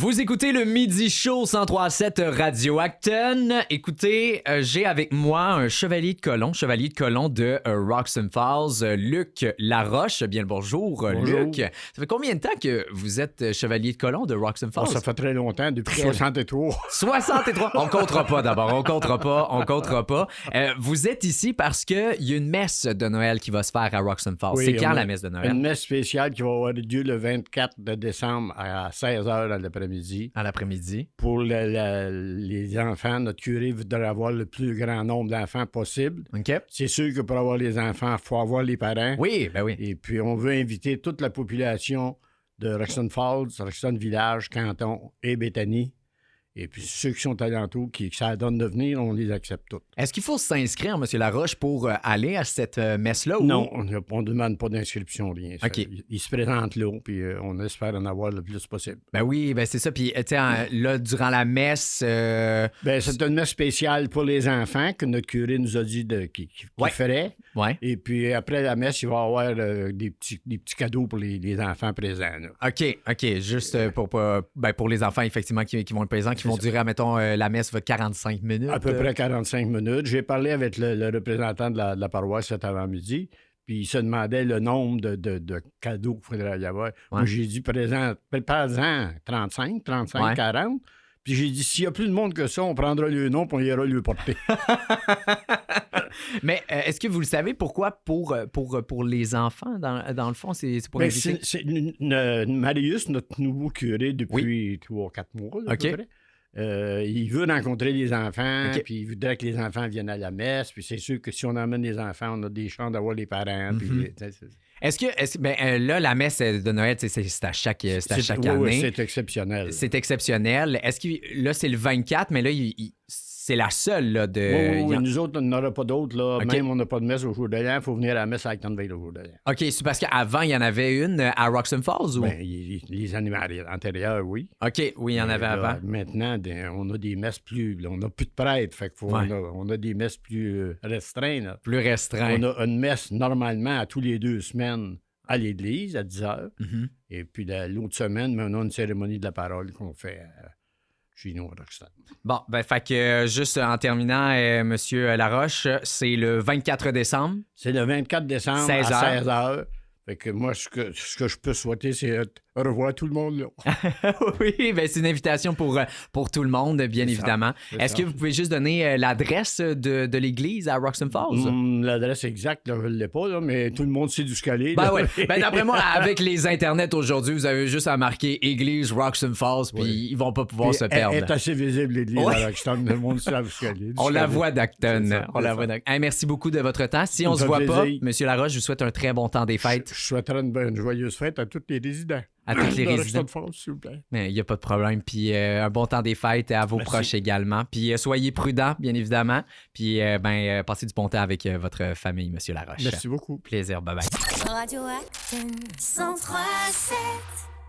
Vous écoutez le Midi Show 103.7 Radio Acton. Écoutez, j'ai avec moi un chevalier de colon de Roxham Falls, Luc Laroche. Bien le bonjour, Luc. Ça fait combien de temps que vous êtes chevalier de colon de Roxham Falls? Ça fait très longtemps, depuis 63. 63? On comptera pas d'abord, on comptera pas. Vous êtes ici parce qu'il y a une messe de Noël qui va se faire à Roxham Falls. Oui, c'est quand la messe de Noël? Une messe spéciale qui va avoir lieu le 24 de décembre à 16h dans l'après-midi. À l'après-midi. Pour les enfants, notre curé voudrait avoir le plus grand nombre d'enfants possible. OK. C'est sûr que pour avoir les enfants, il faut avoir les parents. Oui, ben oui. Et puis, on veut inviter toute la population de Roxham Falls, Roxham Village, Canton et Béthanie. Et puis, ceux qui sont alentours, qui ça donne de venir, on les accepte tous. Est-ce qu'il faut s'inscrire, M. Laroche, pour aller à cette messe-là? Non, on ne demande pas d'inscription, rien. OK. Ils se présentent là, puis on espère en avoir le plus possible. Ben oui, ben c'est ça. Puis, tu sais, là, durant la messe... c'est une messe spéciale pour les enfants que notre curé nous a dit qu'il ferait. Ouais. Et puis, après la messe, il va y avoir des petits cadeaux pour les enfants présents. Là. OK. Juste pour les enfants, effectivement, qui vont être présents, qui vont durer, mettons, la messe va 45 minutes. À peu près 45 minutes. J'ai parlé avec le représentant de la paroisse cet avant-midi, puis il se demandait le nombre de cadeaux qu'il faudrait y avoir. Ouais. Moi, j'ai dit, prépare-en 35, 40. Puis j'ai dit, s'il y a plus de monde que ça, on prendra le nom et on ira le porter. Mais est-ce que vous le savez pourquoi pour les enfants, dans le fond, c'est pour éviter? C'est Marius, notre nouveau curé depuis 3 ou 4 mois, là, à peu près. Il veut rencontrer les enfants, puis il voudrait que les enfants viennent à la messe. Puis c'est sûr que si on emmène les enfants, on a des chances d'avoir les parents. Là, la messe de Noël, c'est à chaque année. Oui, c'est exceptionnel. C'est exceptionnel. Est-ce que là, c'est le 24, mais là, c'est la seule là, de... Oui, nous autres, on n'aura pas d'autres. Là. Okay. Même on n'a pas de messe au jour de l'an. Il faut venir à la messe à Actonville au jour de l'an. OK, c'est parce qu'avant, il y en avait une à Roxham Falls? Ou? Les années antérieures, oui. OK, oui, il y en avait avant. Maintenant, on a des messes plus... on n'a plus de prêtres. Fait on a des messes plus restreintes. Là. Plus restreintes. On a une messe, normalement, à tous les 2 semaines à l'église, à 10h. Mm-hmm. Et puis l'autre semaine, on a une cérémonie de la parole qu'on fait... chez nous à Roxham. Bon, fait que juste en terminant, M. Laroche, c'est le 24 décembre. C'est le 24 décembre 16h. À 16h. Fait que moi, ce que je peux souhaiter, c'est revoir tout le monde là. Oui, c'est une invitation pour tout le monde, bien évidemment. Est-ce que vous pouvez juste donner l'adresse de l'église à Roxham Falls? L'adresse exacte, là, je ne l'ai pas, là, mais tout le monde sait d'où ce qu'elle est. Oui. D'après moi, avec les internets aujourd'hui, vous avez juste à marquer église Roxham Falls, puis ils vont pas pouvoir se perdre. Elle est assez visible, l'église à Roxham. Le monde sait d'où qu'elle est. On la voit d'Acton. Merci beaucoup de votre temps. Si on se voit pas, M. Laroche, je vous souhaite un très bon temps des fêtes. Je souhaiterais une joyeuse fête à tous les résidents. À tous les résidents. France, s'il vous plaît. Il n'y a pas de problème. Puis un bon temps des fêtes à vos proches également. Puis soyez prudents, bien évidemment. Puis passez du bon temps avec votre famille, M. Laroche. Merci beaucoup. Plaisir. Bye-bye. Radio Acton 103.7